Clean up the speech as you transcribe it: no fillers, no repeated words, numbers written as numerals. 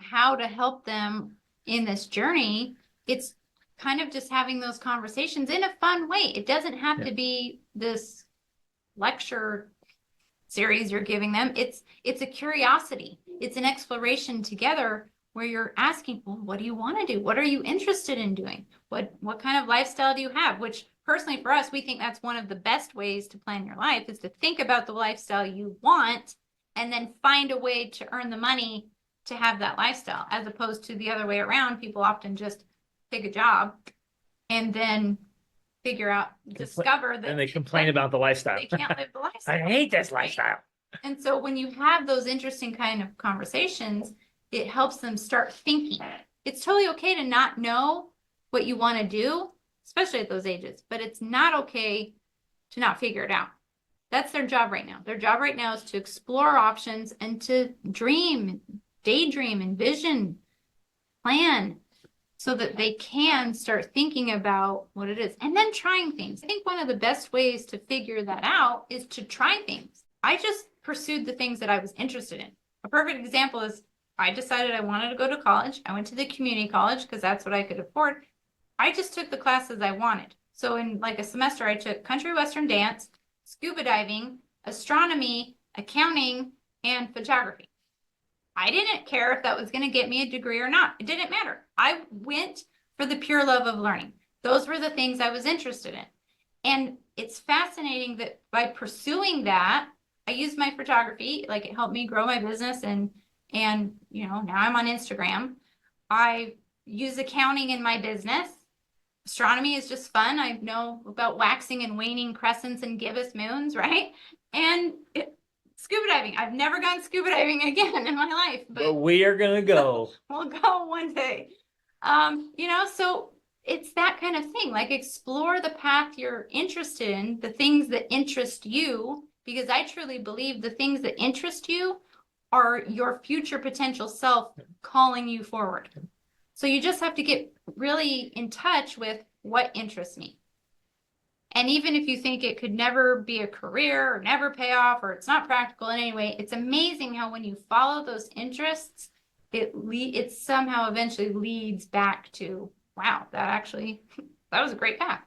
how to help them in this journey, it's kind of just having those conversations in a fun way. It doesn't have to be this lecture series you're giving them. It's a curiosity. It's an exploration together where you're asking, well, what do you want to do? What are you interested in doing? What kind of lifestyle do you have? Which personally for us, we think that's one of the best ways to plan your life, is to think about the lifestyle you want and then find a way to earn the money to have that lifestyle, as opposed to the other way around. People often just take a job and then discover that. And they complain about the lifestyle. They can't live the lifestyle. I hate this lifestyle. And so when you have those interesting kind of conversations, it helps them start thinking. It's totally okay to not know what you want to do, especially at those ages, but it's not okay to not figure it out. That's their job right now. Their job right now is to explore options and to dream, daydream, envision, plan, so that they can start thinking about what it is and then trying things. I think one of the best ways to figure that out is to try things. I just pursued the things that I was interested in. A perfect example is I decided I wanted to go to college. I went to the community college because that's what I could afford. I just took the classes I wanted. So in like a semester, I took country western dance, scuba diving, astronomy, accounting, and photography. I didn't care if that was going to get me a degree or not. It didn't matter. I went for the pure love of learning. Those were the things I was interested in. And it's fascinating that by pursuing that, I used my photography, like it helped me grow my business, and you know, now I'm on Instagram. I use accounting in my business. Astronomy is just fun. I know about waxing and waning crescents and gibbous moons, right? And scuba diving. I've never gone scuba diving again in my life, but we are gonna go. We'll go one day. You know, so it's that kind of thing. Like, explore the path you're interested in, the things that interest you, because I truly believe the things that interest you are your future potential self calling you forward. So you just have to get really in touch with what interests me. And even if you think it could never be a career or never pay off or it's not practical in any way, it's amazing how when you follow those interests, it somehow eventually leads back to, wow, that was a great path.